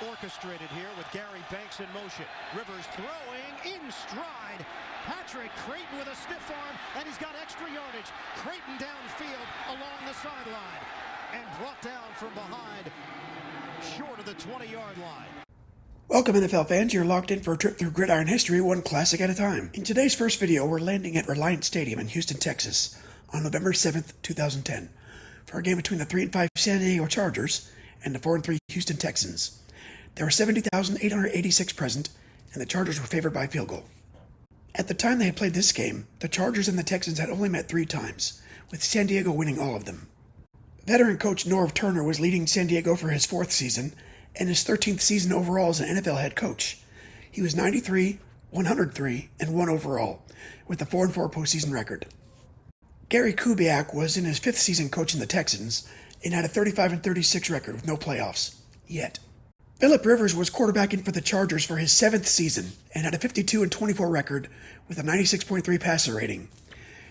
orchestrated here with Gary Banks in motion. Rivers throwing in stride. Patrick Creighton with a stiff arm, and he's got extra yardage. Creighton downfield along the sideline and brought down from behind, short of the 20-yard line. Welcome, NFL fans. You're locked in for a trip through gridiron history, one classic at a time. In today's first video, we're landing at Reliant Stadium in Houston, Texas, on November 7th, 2010, for a game between the 3-5 San Diego Chargers and the 4-3 Houston Texans. There were 70,886 present, and the Chargers were favored by field goal. At the time they had played this game, the Chargers and the Texans had only met 3 times, with San Diego winning all of them. Veteran coach Norv Turner was leading San Diego for his 4th season, and his 13th season overall as an NFL head coach. He was 93, 103, and 1 overall, with a 4-4 postseason record. Gary Kubiak was in his 5th season coaching the Texans, and had a 35-36 record with no playoffs, yet. Philip Rivers was quarterbacking for the Chargers for his 7th season, and had a 52-24 record with a 96.3 passer rating.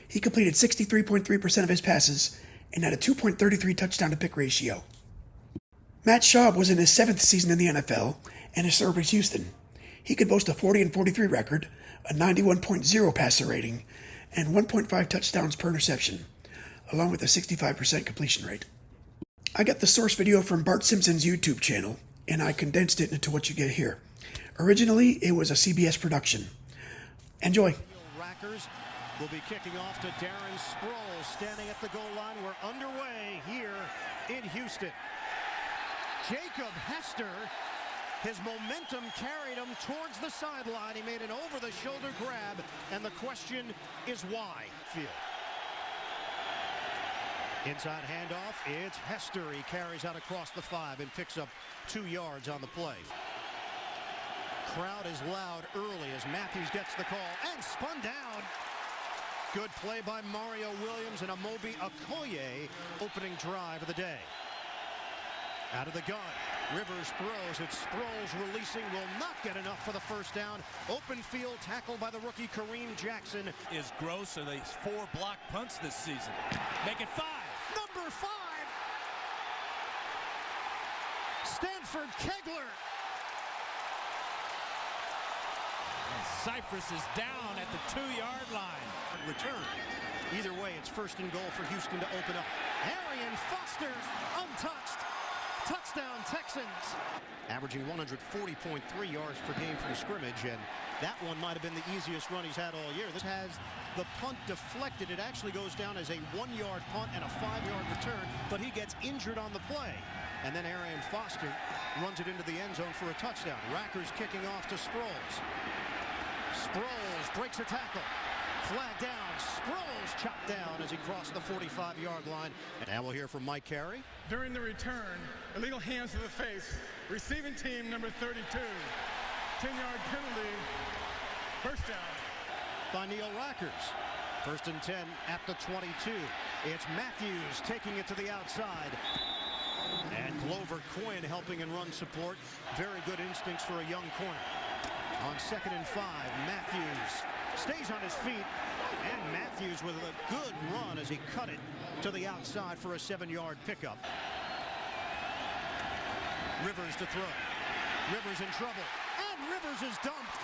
He completed 63.3% of his passes, and had a 2.33 touchdown-to-pick ratio. Matt Schaub was in his 7th season in the NFL, and has served with Houston. He could boast a 40-43 record, a 91.0 passer rating, and 1.5 touchdowns per interception, along with a 65% completion rate. I got the source video from Bart Simpson's YouTube channel, and I condensed it into what you get here. Originally, it was a CBS production. Enjoy. Rackers will be kicking off to Darren Sproles, standing at the goal line. We're underway here in Houston. Jacob Hester, his momentum carried him towards the sideline. He made an over-the-shoulder grab, and the question is why? Field. Inside handoff, it's Hester. He carries out across the 5 and picks up 2 yards on the play. Crowd is loud early as Matthews gets the call and spun down. Good play by Mario Williams and Amobi Okoye, opening drive of the day. Out of the gun, Rivers throws. It's Sproles releasing, will not get enough for the first down. Open field tackle by the rookie Kareem Jackson. Is gross, or they 4 block punts this season. Make it 5. Number 5. Stanford Kegler. And Cypress is down at the 2-yard line. Return. Either way, it's first and goal for Houston to open up. Arian Foster, untouched. Touchdown, Texans. Averaging 140.3 yards per game from scrimmage, and that one might have been the easiest run he's had all year. This has the punt deflected. It actually goes down as a 1-yard punt and a 5-yard return, but he gets injured on the play. And then Arian Foster runs it into the end zone for a touchdown. Rackers kicking off to Sproles. Sproles breaks a tackle. Flag down. Sproles chopped down as he crossed the 45-yard line. And now we'll hear from Mike Carey. During the return, illegal hands to the face. Receiving team number 32. 10-yard penalty. First down. By Neil Rackers. First and 10 at the 22. It's Matthews taking it to the outside. And Glover Quinn helping in run support. Very good instincts for a young corner. On 2nd and 5, Matthews stays on his feet. And Matthews with a good run as he cut it to the outside for a 7-yard pickup. Rivers to throw. Rivers in trouble. And Rivers is dumped.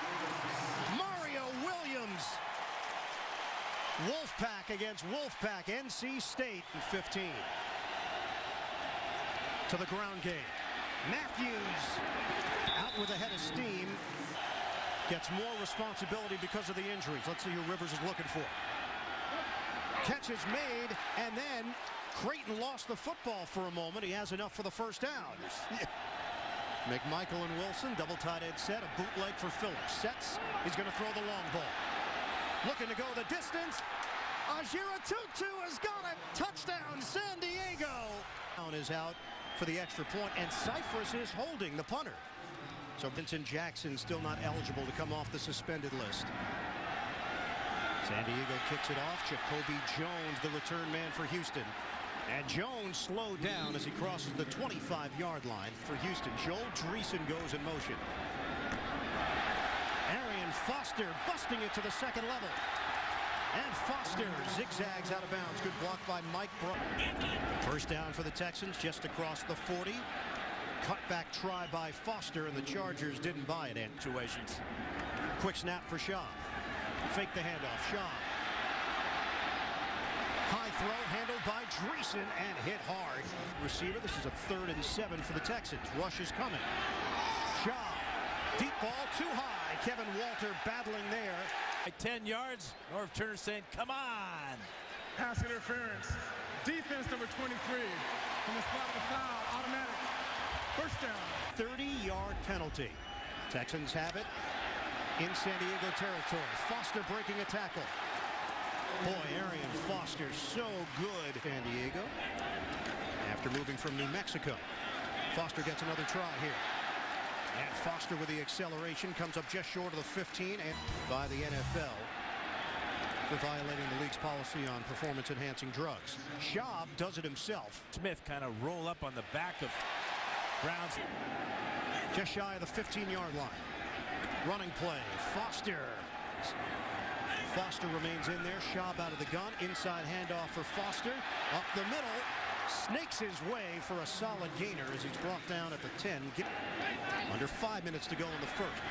Mario Williams. Wolfpack against Wolfpack. NC State in 15. To the ground game. Matthews out with a head of steam. Gets more responsibility because of the injuries. Let's see who Rivers is looking for. Catch is made, and then Creighton lost the football for a moment. He has enough for the first down. McMichael and Wilson, double tight end set, a bootleg for Phillips. Sets, he's going to throw the long ball. Looking to go the distance. Ajira Tutu has got it. Touchdown, San Diego. Down is out for the extra point, and Cypress is holding the punter. So Vincent Jackson still not eligible to come off the suspended list. San Diego kicks it off. Jacoby Jones, the return man for Houston. And Jones slowed down as he crosses the 25-yard line for Houston. Joel Dreesen goes in motion. Arian Foster busting it to the 2nd level. And Foster zigzags out of bounds. Good block by Mike Brown. First down for the Texans just across the 40. Cutback try by Foster, and the Chargers didn't buy it in. Situations. Quick snap for Shaw. Fake the handoff. Shaw. High throw handled by Dreesen and hit hard. Receiver, this is a 3rd and 7 for the Texans. Rush is coming. Shaw. Deep ball too high. Kevin Walter battling there. At 10 yards, Norv Turner saying, come on. Pass interference. Defense number 23 from the spot of the foul. Automatic. First down. 30-yard penalty. Texans have it in San Diego territory. Foster breaking a tackle. Boy, Arian Foster so good. San Diego after moving from New Mexico. Foster gets another try here. And Foster with the acceleration comes up just short of the 15 and by the NFL for violating the league's policy on performance-enhancing drugs. Schaub does it himself. Smith kind of roll up on the back of Browns. Just shy of the 15-yard line. Running play. Foster. Foster remains in there. Schaub out of the gun. Inside handoff for Foster. Up the middle. Snakes his way for a solid gainer as he's brought down at the 10. Under 5 minutes to go in the first.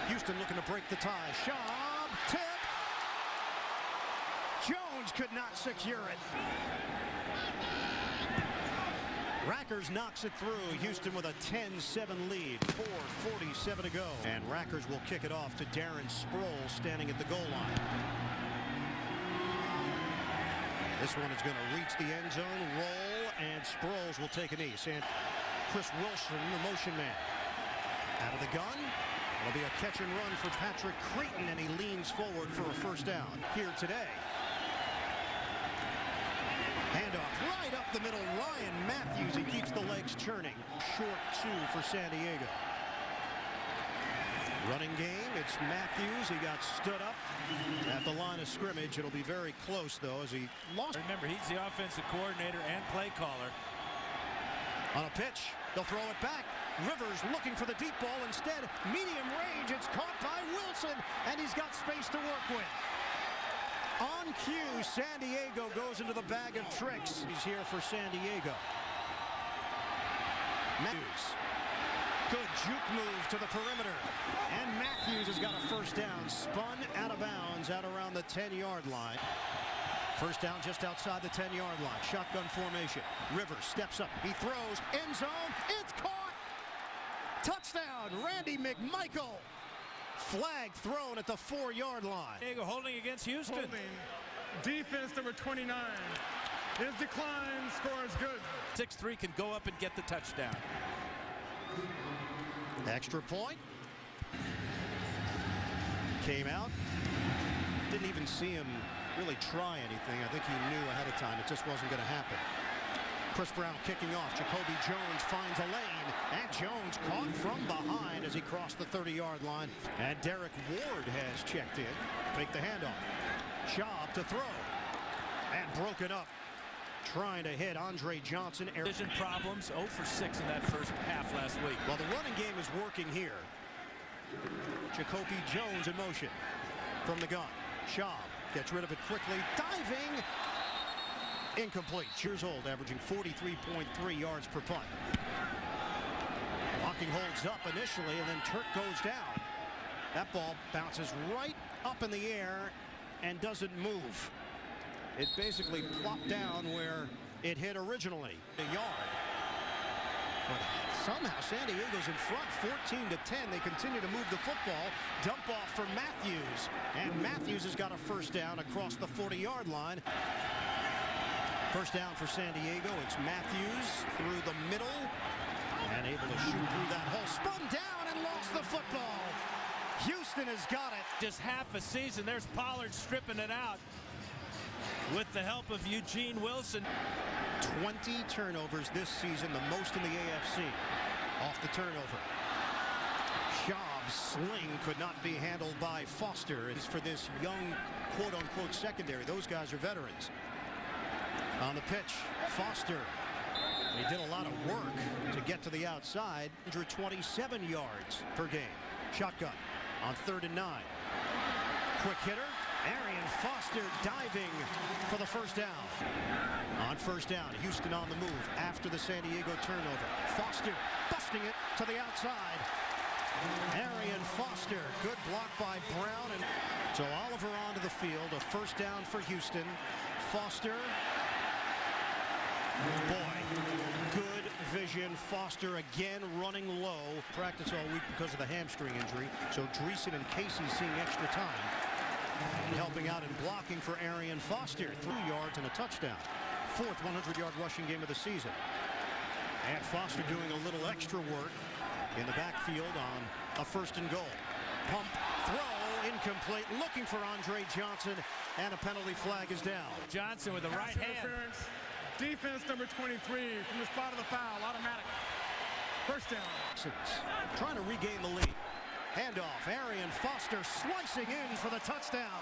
Houston looking to break the tie. Schaub. Tip. Jones could not secure it. Rackers knocks it through. Houston with a 10-7 lead. 4:47 to go. And Rackers will kick it off to Darren Sproles standing at the goal line. This one is going to reach the end zone, roll, and Sproles will take a knee. And Chris Wilson, the motion man. Out of the gun. It'll be a catch and run for Patrick Creighton, and he leans forward for a first down here today. Handoff right up the middle. Ryan Matthews, he keeps the legs churning. Short 2 for San Diego. Running game, it's Matthews. He got stood up at the line of scrimmage. It'll be very close, though, as he lost. Remember, he's the offensive coordinator and play caller. On a pitch, they'll throw it back. Rivers looking for the deep ball. Instead, medium range. It's caught by Wilson, and he's got space to work with. On cue, San Diego goes into the bag of tricks. He's here for San Diego. Matthews. Good juke move to the perimeter. And Matthews has got a first down. Spun out of bounds out around the 10-yard line. First down just outside the 10-yard line. Shotgun formation. Rivers steps up. He throws. End zone. It's caught. Touchdown. Randy McMichael. Flag thrown at the 4-yard line. Diego holding against Houston. Holding. Defense number 29. His decline, score is good. 6'3" can go up and get the touchdown. Extra point. Came out. Didn't even see him really try anything. I think he knew ahead of time it just wasn't going to happen. Chris Brown kicking off. Jacoby Jones finds a lane. And Jones caught from behind as he crossed the 30-yard line. And Derek Ward has checked in. Fake the handoff. Schaub to throw. And broken up. Trying to hit Andre Johnson. Vision problems. 0 for 6 in that first half last week. Well, the running game is working here. Jacoby Jones in motion. From the gun. Schaub gets rid of it quickly. Diving. Incomplete. Years old, averaging 43.3 yards per punt. Blocking holds up initially, and then Turk goes down. That ball bounces right up in the air and doesn't move. It basically plopped down where it hit originally, a yard. But somehow San Diego's in front, 14-10. They continue to move the football. Dump off for Matthews, and Matthews has got a first down across the 40-yard line. First down for San Diego. It's Matthews through the middle and able to shoot through that hole. Spun down and lost the football. Houston has got it. Just half a season. There's Pollard stripping it out with the help of Eugene Wilson. 20 turnovers this season, the most in the AFC. Off the turnover. Schaub's sling could not be handled by Foster. It's for this young quote-unquote secondary. Those guys are veterans. On the pitch, Foster. He did a lot of work to get to the outside. 127 yards per game. Shotgun on 3rd and 9. Quick hitter, Arian Foster diving for the first down. On first down, Houston on the move after the San Diego turnover. Foster busting it to the outside. Arian Foster, good block by Brown. And so Oliver onto the field, a first down for Houston. Foster. Boy, good vision. Foster again running low. Practice all week because of the hamstring injury. So Dreesen and Casey seeing extra time. And helping out and blocking for Arian Foster. 3 yards and a touchdown. 4th 100-yard rushing game of the season. And Foster doing a little extra work in the backfield on a first and goal. Pump, throw, incomplete. Looking for Andre Johnson, and a penalty flag is down. Johnson with the right hand. Interference. Defense number 23 from the spot of the foul. Automatic. First down. Trying to regain the lead. Handoff. Arian Foster slicing in for the touchdown.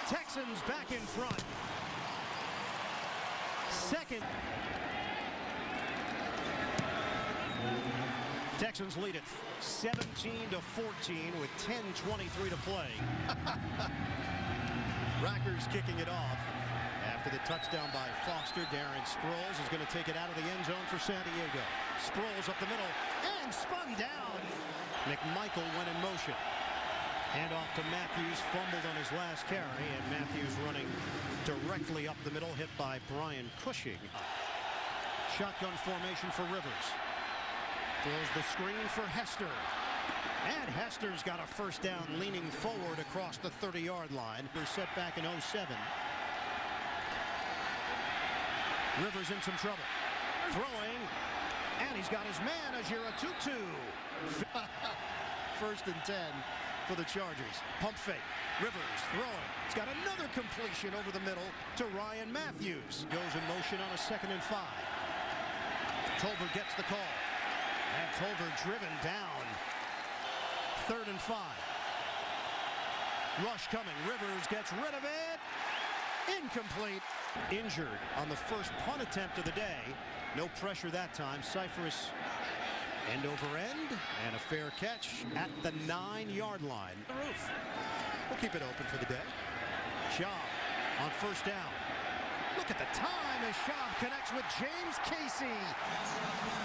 Texans back in front. Second. Texans lead it 17-14 with 10:23 to play. Rackers kicking it off. After the touchdown by Foster, Darren Sproles is going to take it out of the end zone for San Diego. Sproles up the middle and spun down. McMichael went in motion. Hand off to Matthews, fumbled on his last carry, and Matthews running directly up the middle, hit by Brian Cushing. Shotgun formation for Rivers. Throws the screen for Hester. And Hester's got a first down leaning forward across the 30-yard line. They're set back in 07. Rivers in some trouble. Throwing. And he's got his man, Ajira Tutu. First and 10 for the Chargers. Pump fake. Rivers throwing. He's got another completion over the middle to Ryan Matthews. Goes in motion on a 2nd and 5. Tolbert gets the call. And Tolbert driven down. 3rd and 5. Rush coming. Rivers gets rid of it. Incomplete. Injured on the first punt attempt of the day. No pressure that time. Cyphers end over end. And a fair catch at the 9-yard line. The roof. We'll keep it open for the day. Schaub on first down. Look at the time as Schaub connects with James Casey.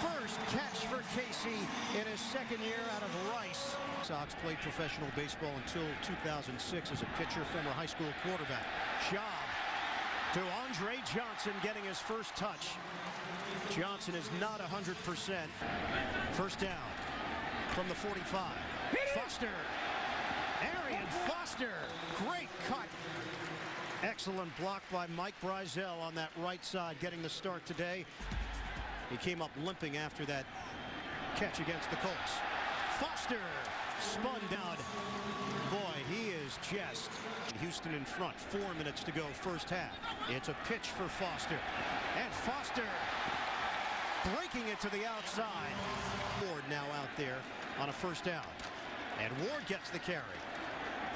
First catch for Casey in his 2nd year out of Rice. Sox played professional baseball until 2006 as a pitcher, former high school quarterback. Schaub to Andre Johnson getting his first touch. Johnson is not 100%. First down from the 45. Foster. Arian Foster. Great cut. Excellent block by Mike Brizell on that right side, getting the start today. He came up limping after that catch against the Colts. Foster spun down. Boy, he is just Houston in front. 4 minutes to go, first half. It's a pitch for Foster. And Foster breaking it to the outside. Ward now out there on a first down. And Ward gets the carry.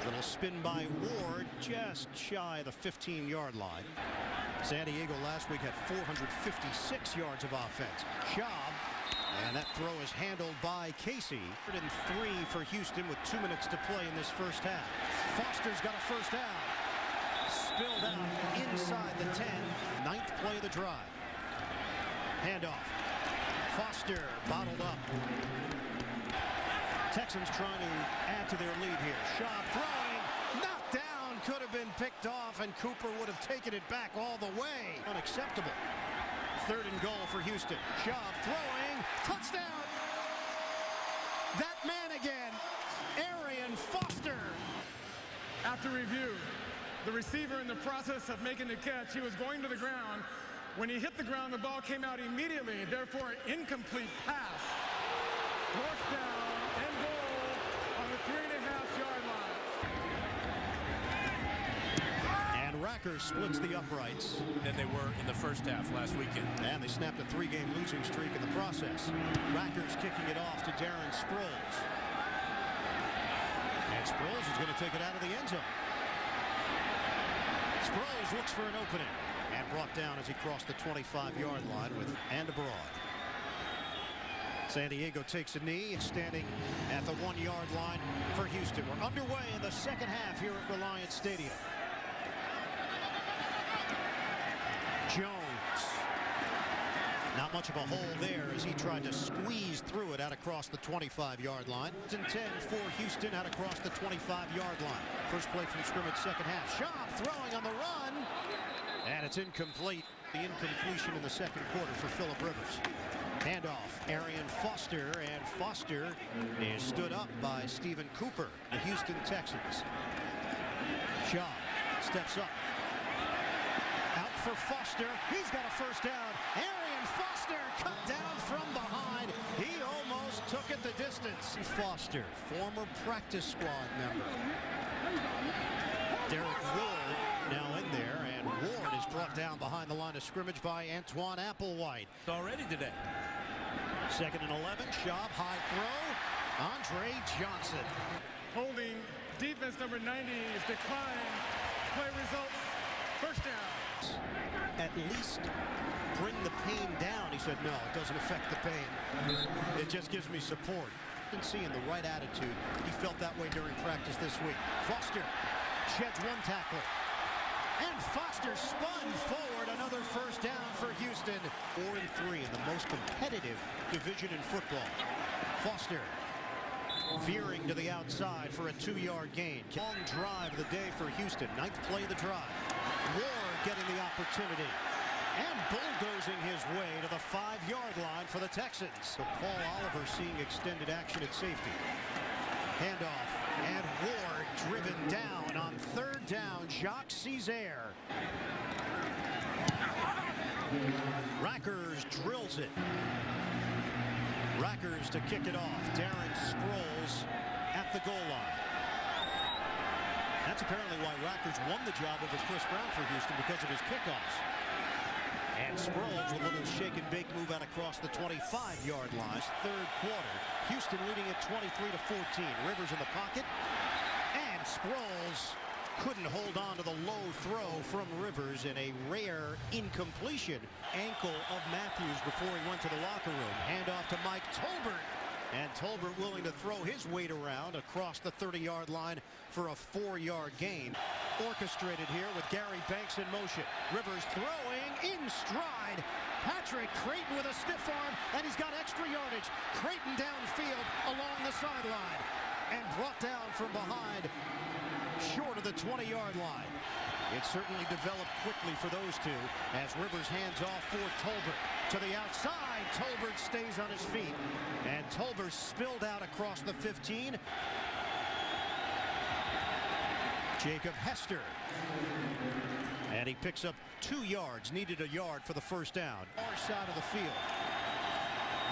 Little spin by Ward, just shy of the 15-yard line. San Diego last week had 456 yards of offense. Schaub, and that throw is handled by Casey. 3rd and 3 for Houston with 2 minutes to play in this first half. Foster's got a first down. Spilled out inside the 10. 9th play of the drive. Handoff. Foster bottled up. Texans trying to add to their lead here. Schaub throwing, knocked down, could have been picked off, and Cooper would have taken it back all the way. Unacceptable. 3rd and goal for Houston. Schaub throwing, touchdown! That man again, Arian Foster. After review, the receiver in the process of making the catch, he was going to the ground. When he hit the ground, the ball came out immediately, therefore incomplete pass. Fourth down. And goal on the 3.5-yard line. And Rackers splits the uprights. Than they were in the first half last weekend. And they snapped a 3-game losing streak in the process. Rackers kicking it off to Darren Sproles. And Sproles is going to take it out of the end zone. Sproles looks for an opening. And brought down as he crossed the 25-yard line with and abroad. San Diego takes a knee and standing at the 1-yard line for Houston. We're underway in the second half here at Reliant Stadium. Jones. Not much of a hole there as he tried to squeeze through it out across the 25-yard line. 10 for Houston out across the 25-yard line. First play from scrimmage, second half. Schaub throwing on the run. And it's incomplete. The incompletion in the second quarter for Phillip Rivers. Handoff, Arian Foster, and Foster is stood up by Stephen Cooper, the Houston Texans. Schaub steps up. Out for Foster. He's got a first down. Arian Foster cut down from behind. He almost took it the distance. Foster, former practice squad member. Derek Ward now in there, and Ward is brought down behind the line of scrimmage by Antoine Applewhite. Already today. Second and 11. Schaub, high throw. Andre Johnson. Holding defense number 90 is declined. Play results. First down. At least bring the pain down. He said, no, it doesn't affect the pain. It just gives me support. And seeing the right attitude. He felt that way during practice this week. Foster sheds one tackler. And Foster spun forward. Another first down for Houston. 4-3 in the most competitive division in football. Foster veering to the outside for a 2-yard gain. Long drive of the day for Houston. Ninth play of the drive. Ward getting the opportunity. And bulldozing his way to the 5-yard line for the Texans. So Paul Oliver seeing extended action at safety. Handoff. And Ward driven down on third down. Jacques Césaire. Rackers drills it. Rackers to kick it off. Darren Sproles at the goal line. That's apparently why Rackers won the job over Chris Brown for Houston, because of his kickoffs. And Sproles with a little shake and bake move out across the 25-yard line. Third quarter. Houston leading at 23-14. Rivers in the pocket. And Sproles couldn't hold on to the low throw from Rivers in a rare incompletion. Ankle of Matthews before he went to the locker room. Handoff to Mike Tolbert. And Tolbert willing to throw his weight around across the 30-yard line for a 4-yard gain. Orchestrated here with Gary Banks in motion. Rivers throwing in stride. Patrick Creighton with a stiff arm, and he's got extra yardage. Creighton downfield along the sideline. And brought down from behind, short of the 20-yard line. It certainly developed quickly for those two as Rivers hands off for Tolbert. To the outside, Tolbert stays on his feet. And Tolbert spilled out across the 15. Jacob Hester. And he picks up 2 yards, needed a yard for the first down. Far side of the field.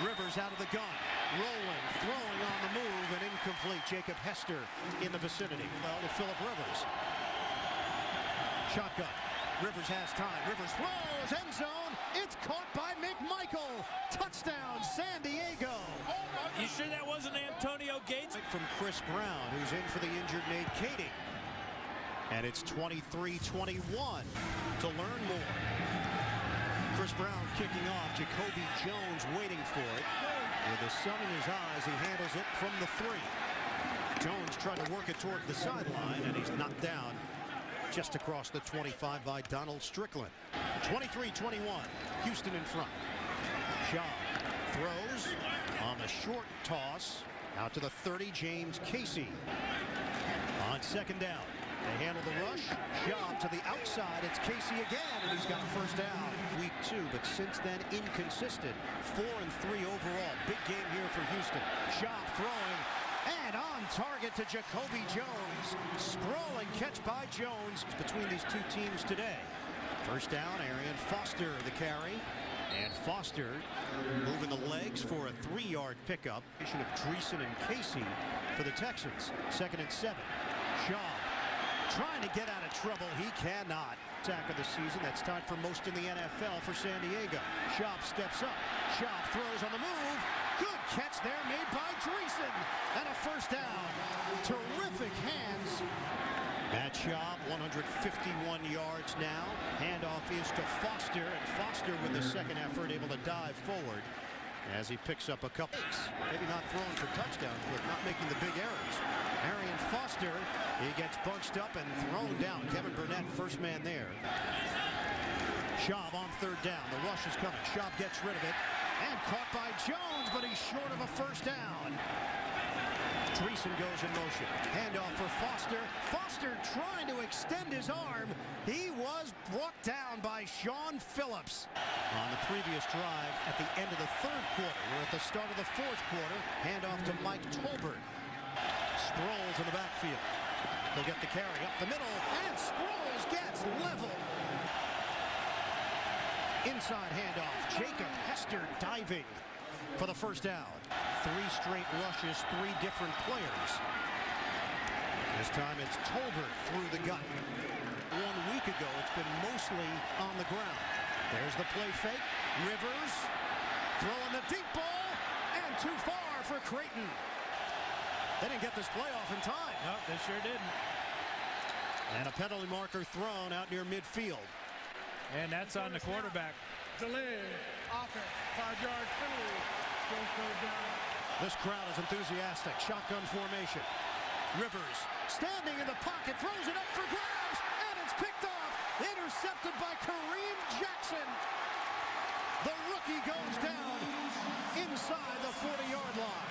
Rivers out of the gun. Rolling, throwing on the move, and incomplete. Jacob Hester in the vicinity. Well, to Phillip Rivers. Shotgun. Rivers has time. Rivers throws, end zone. It's caught by McMichael. Touchdown, San Diego. You sure that wasn't Antonio Gates? From Chris Brown, who's in for the injured Nate Kading. And it's 23-21 to learn more. Chris Brown kicking off. Jacoby Jones waiting for it. With the sun in his eyes, he handles it from the 3. Jones trying to work it toward the sideline, and he's knocked down just across the 25 by Donald Strickland. 23-21, Houston in front. Schaub throws on the short toss out to the 30, James Casey. On second down, they handle the rush. Schaub to the outside, it's Casey again, and he's got the first down. Week 2, but since then inconsistent. 4-3 overall. Big game here for Houston. Schaub throwing. And on target to Jacoby Jones. Sprawling catch by Jones between these two teams today. First down, Arian Foster the carry. And Foster moving the legs for a 3-yard pickup. Of Dreesen and Casey for the Texans. 2nd and 7. Schaub trying to get out of trouble. He cannot. Sack of the season. That's tied for most in the NFL for San Diego. Schaub steps up. Schaub throws on the move. Good catch there made by Dreesen. And a first down. Terrific hands. Matt Schaub, 151 yards now. Handoff is to Foster. And Foster with the second effort able to dive forward. as he picks up a couple. Maybe not throwing for touchdowns, but not making the big errors. Arian Foster, he gets bunched up and thrown down. Kevin Burnett, first man there. Schaub on third down. The rush is coming. Schaub gets rid of it. And caught by Jones, but he's short of a first down. Dreesen goes in motion. Handoff for Foster. Foster trying to extend his arm. He was brought down by Sean Phillips. On the previous drive at the end of the third quarter. We're at the start of the fourth quarter. Handoff to Mike Tolbert. Sproles in the backfield. He'll get the carry up the middle. And Sproles gets level. Inside handoff. Jacob Hester diving for the first down. 3 straight rushes, 3 different players. This time it's Tolbert through the gut. 1 week ago, it's been mostly on the ground. There's the play fake. Rivers throwing the deep ball, and too far for Creighton. They didn't get this play off in time. No, they sure didn't. And a penalty marker thrown out near midfield. And that's on the quarterback. Delay, offense, 5-yard penalty, still third down. This crowd is enthusiastic. Shotgun formation. Rivers standing in the pocket, throws it up for grabs, and it's picked off. Intercepted by Kareem Jackson. The rookie goes down inside the 40-yard line.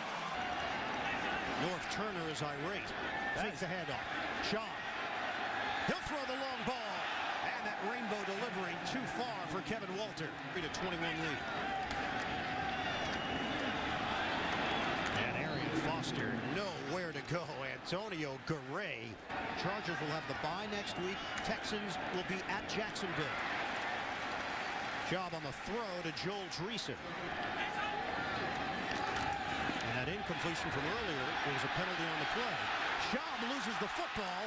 North Turner is irate. Takes the handoff. Shaw. He'll throw the long ball. And that rainbow delivery too far for Kevin Walter. 3-21 lead. And Arian Foster nowhere to go. Antonio Garay. Chargers will have the bye next week. Texans will be at Jacksonville. Job on the throw to Joel Dreesen. And that incompletion from earlier was a penalty on the play. Schaub loses the football,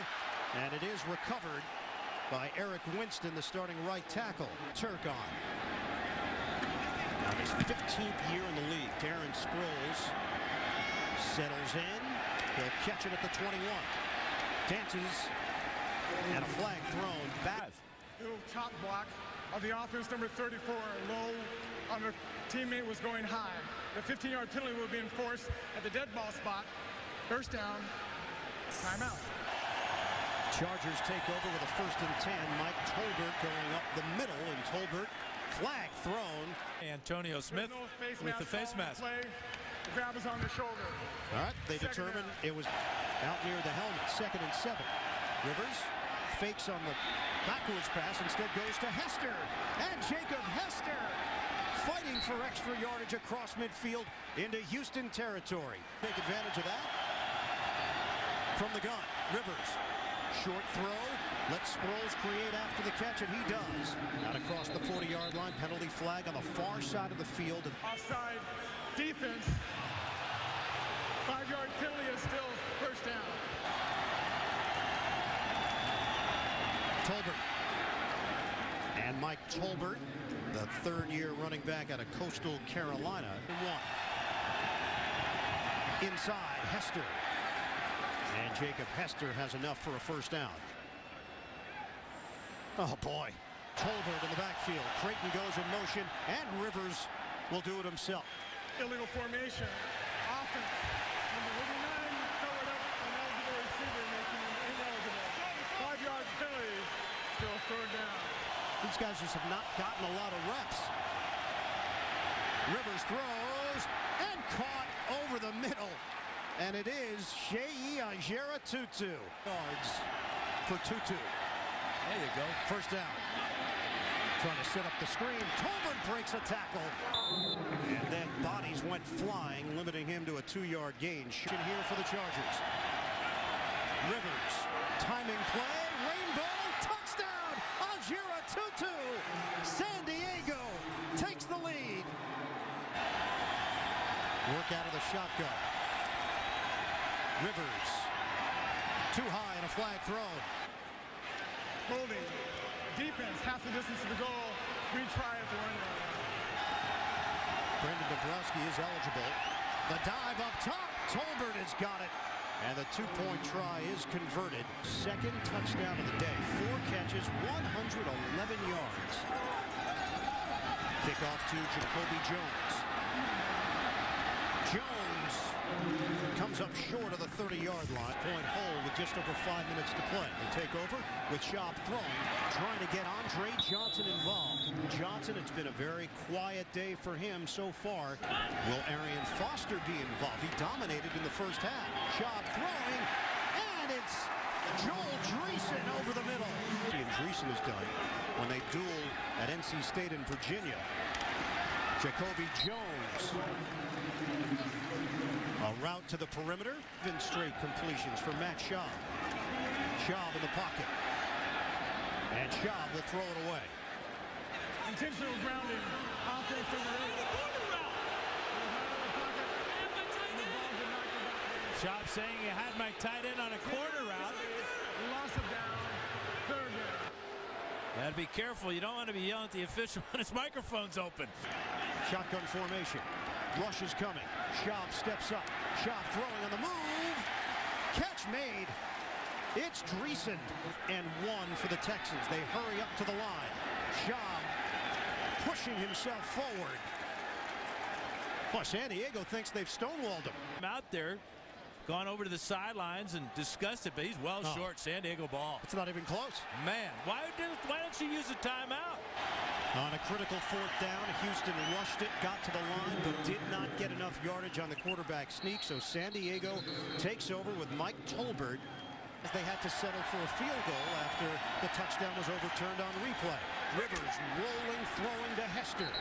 and it is recovered by Eric Winston, the starting right tackle. Turk on. Now his 15th year in the league. Darren Sproles settles in. He'll catch it at the 21. Dances. And a flag thrown back. Little top block of the offense, number 34, low on the teammate was going high. The 15-yard penalty will be enforced at the dead ball spot. First down, timeout. Chargers take over with a 1st and 10. Mike Tolbert going up the middle, and Tolbert, flag thrown. Antonio Smith with the face mask. The grab is on the shoulder. All right, they determined it was out near the helmet. 2nd and 7. Rivers fakes on the backwards pass, instead goes to Hester. And Jacob Hester fighting for extra yardage across midfield into Houston territory. Take advantage of that. From the gun, Rivers. Short throw, lets Sproles create after the catch, and he does. Out across the 40-yard line, penalty flag on the far side of the field. Offside defense. 5-yard penalty is still first down. Tolbert. And Mike Tolbert, the 3rd-year running back out of Coastal Carolina. 1. Inside, Hester. And Jacob Hester has enough for a first down. Oh, boy. Tolbert in the backfield. Creighton goes in motion, and Rivers will do it himself. Illegal formation. Offense. Number 89, covered up, an eligible receiver making him ineligible. 5-yard penalty. Still third down. These guys just have not gotten a lot of reps. Rivers throws, and caught over the middle. And it is Sheyi Ajera-Tutu. Yards for Tutu. There you go. First down. Trying to set up the screen. Tolbert breaks a tackle. And then bodies went flying, limiting him to a 2-yard gain. Here for the Chargers. Rivers. Timing play. Rainbow. Touchdown. Ajera-Tutu. San Diego takes the lead. Work out of the shotgun. Rivers. Too high and a flag thrown. Holding. Defense half the distance to the goal. Retry at the 1-yard line. Brendan Dabrowski is eligible. The dive up top. Tolbert has got it. And the 2-point try is converted. 2nd touchdown of the day. 4 catches, 111 yards. Kickoff to Jacoby Jones. Jones comes up short of the 30-yard line. Point hold with just over 5 minutes to play. They take over with Schaub throwing, trying to get Andre Johnson involved. Johnson, it's been a very quiet day for him so far. Will Arian Foster be involved? He dominated in the first half. Schaub throwing, and it's Joel Dreesen over the middle. And Dreesen has done when they dueled at NC State in Virginia. Jacoby Jones. A route to the perimeter. Then straight completions for Matt Schaub. Schaub in the pocket. And Schaub will throw it away. Intentional grounding. Offense over Schaub saying he had my tight end on a corner route. Loss of down. Third down. Gotta be careful. You don't want to be yelling at the official when his microphone's open. Shotgun formation. Rush is coming. Schaub steps up. Schaub throwing on the move. Catch made. It's Dreesen and 1 for the Texans. They hurry up to the line. Schaub pushing himself forward. Well, San Diego thinks they've stonewalled him. Out there, gone over to the sidelines and discussed it, but he's well short. San Diego ball. It's not even close. Man, why don't you use a timeout? On a critical 4th down, Houston rushed it, got to the line, but did not get enough yardage on the quarterback sneak, so San Diego takes over with Mike Tolbert as they had to settle for a field goal after the touchdown was overturned on replay. Rivers rolling, throwing to Hester.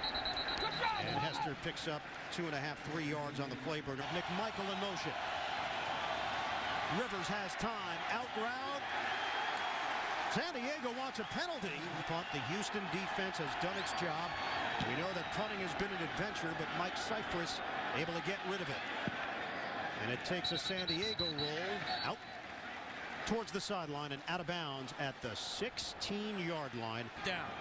And Hester picks up 2.5, 3 yards on the play burner. McMichael in motion. Rivers has time, out route. San Diego wants a penalty. Punt. The Houston defense has done its job. We know that punting has been an adventure, but Mike Cypress able to get rid of it. And it takes a San Diego roll out towards the sideline and out of bounds at the 16-yard line. Down.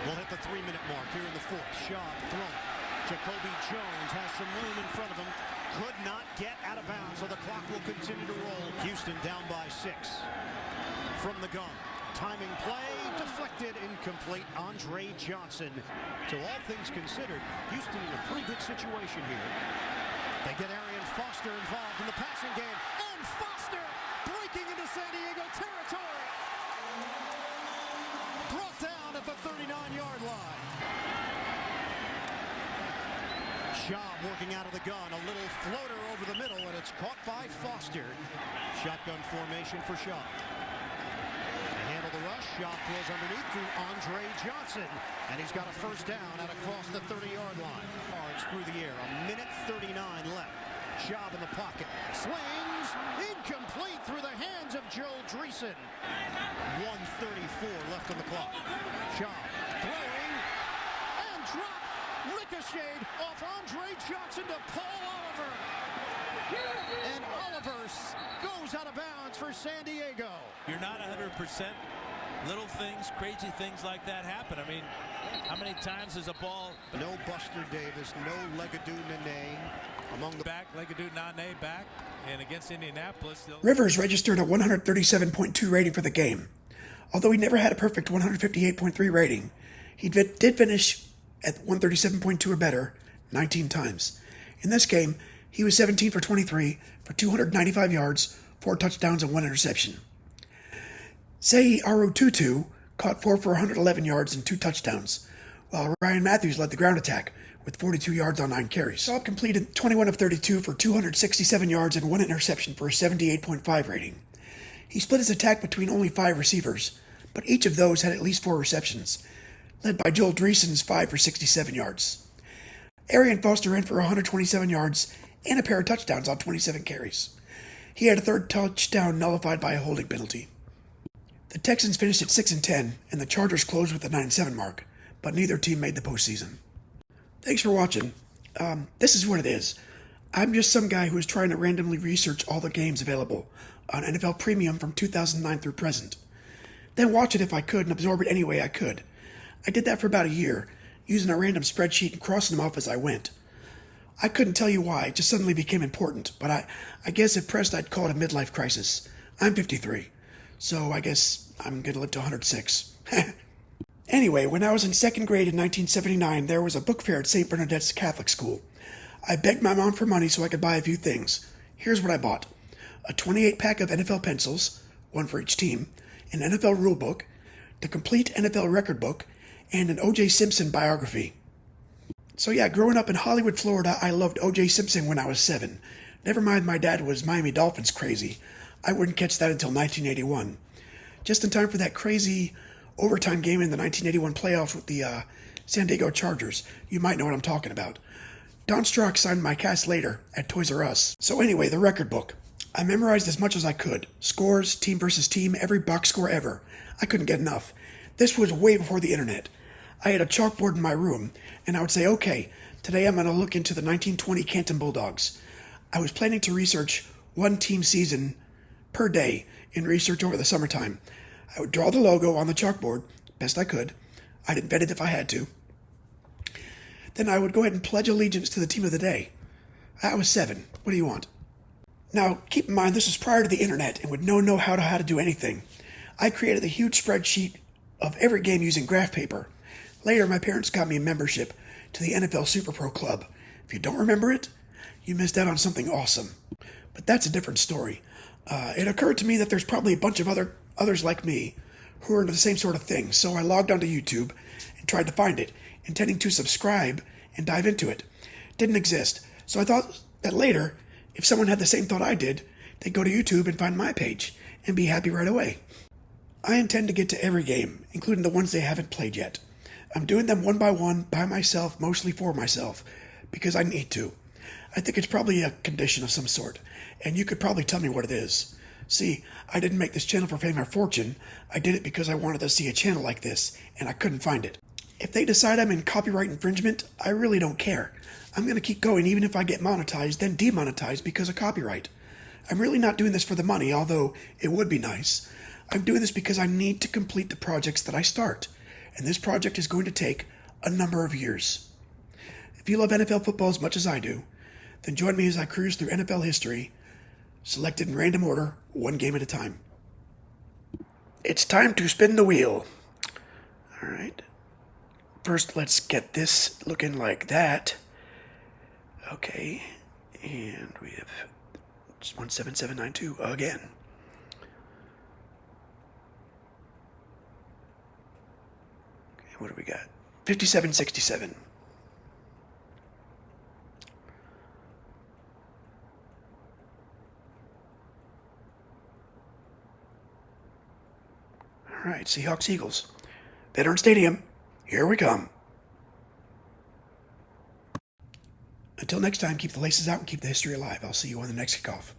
We'll hit the 3-minute mark here in the 4th. Schaub throwing. Jacoby Jones has some room in front of him. Could not get out of bounds, so the clock will continue to roll. Houston down by 6. From the gun. Timing play, deflected, incomplete. Andre Johnson. So all things considered, Houston in a pretty good situation here. They get Arian Foster involved in the passing game. And Foster breaking into San Diego territory. Brought down at the 39-yard line. Schaub working out of the gun, a little floater over the middle, and it's caught by Foster. Shotgun formation for Schaub. They handle the rush. Schaub throws underneath to Andre Johnson, and he's got a first down out across the 30-yard line. Cards through the air, 1:39 left. Schaub in the pocket, slings, incomplete through the hands of Joe Dreesen. 1:34 left on the clock. Schaub throwing and dropped. Ricocheted off Andre Johnson to Paul Oliver. And Oliver goes out of bounds for San Diego. You're not 100%. Little things, crazy things like that happen. I mean, how many times is a ball... No Buster Davis, no Legadou Nene among the... Back, Legadou Nene back, and against Indianapolis... Rivers registered a 137.2 rating for the game. Although he never had a perfect 158.3 rating, he did finish at 137.2 or better 19 times. In this game, he was 17 for 23 for 295 yards, 4 touchdowns, and 1 interception. Sei Arotutu caught 4 for 111 yards and 2 touchdowns, while Ryan Matthews led the ground attack with 42 yards on 9 carries. Schaub completed 21 of 32 for 267 yards and 1 interception for a 78.5 rating. He split his attack between only 5 receivers, but each of those had at least 4 receptions, led by Joel Dreesen's 5 for 67 yards. Arian Foster ran for 127 yards and a pair of touchdowns on 27 carries. He had a 3rd touchdown nullified by a holding penalty. The Texans finished at 6-10, and the Chargers closed with the 9-7 mark, but neither team made the postseason. Thanks for watching. This is what it is. I'm just some guy who is trying to randomly research all the games available on NFL Premium from 2009 through present. Then watch it if I could and absorb it any way I could. I did that for about a year, using a random spreadsheet and crossing them off as I went. I couldn't tell you why, it just suddenly became important, but I guess if pressed I'd call it a midlife crisis. I'm 53, so I guess I'm going to live to 106. Anyway, when I was in 2nd grade in 1979, there was a book fair at St. Bernadette's Catholic School. I begged my mom for money so I could buy a few things. Here's what I bought. A 28-pack of NFL pencils, one for each team, an NFL rulebook, the complete NFL record book, and an O.J. Simpson biography. So yeah, growing up in Hollywood, Florida, I loved O.J. Simpson when I was 7. Never mind my dad was Miami Dolphins crazy. I wouldn't catch that until 1981. Just in time for that crazy overtime game in the 1981 playoffs with the San Diego Chargers. You might know what I'm talking about. Don Strock signed my cast later at Toys R Us. So anyway, the record book. I memorized as much as I could. Scores, team versus team, every box score ever. I couldn't get enough. This was way before the internet. I had a chalkboard in my room, and I would say, okay, today I'm going to look into the 1920 Canton Bulldogs. I was planning to research one team season per day in research over the summertime. I would draw the logo on the chalkboard, best I could. I'd invent it if I had to. Then I would go ahead and pledge allegiance to the team of the day. I was 7. What do you want? Now, keep in mind, this was prior to the internet and would know how to do anything. I created a huge spreadsheet of every game using graph paper. Later, my parents got me a membership to the NFL Super Pro Club. If you don't remember it, you missed out on something awesome. But that's a different story. It occurred to me that there's probably a bunch of others like me who are into the same sort of thing, so I logged onto YouTube and tried to find it, intending to subscribe and dive into it. Didn't exist, so I thought that later, if someone had the same thought I did, they'd go to YouTube and find my page and be happy right away. I intend to get to every game, including the ones they haven't played yet. I'm doing them one by one, by myself, mostly for myself, because I need to. I think it's probably a condition of some sort, and you could probably tell me what it is. See, I didn't make this channel for fame or fortune. I did it because I wanted to see a channel like this, and I couldn't find it. If they decide I'm in copyright infringement, I really don't care. I'm going to keep going even if I get monetized, then demonetized because of copyright. I'm really not doing this for the money, although it would be nice. I'm doing this because I need to complete the projects that I start, and this project is going to take a number of years. If you love NFL football as much as I do, then join me as I cruise through NFL history, selected in random order, one game at a time. It's time to spin the wheel. All right. First, let's get this looking like that. Okay. And we have 17792 again. Okay, what do we got? 5767. All right, Seahawks, Eagles. Veteran Stadium. Here we come. Until next time, keep the laces out and keep the history alive. I'll see you on the next kickoff.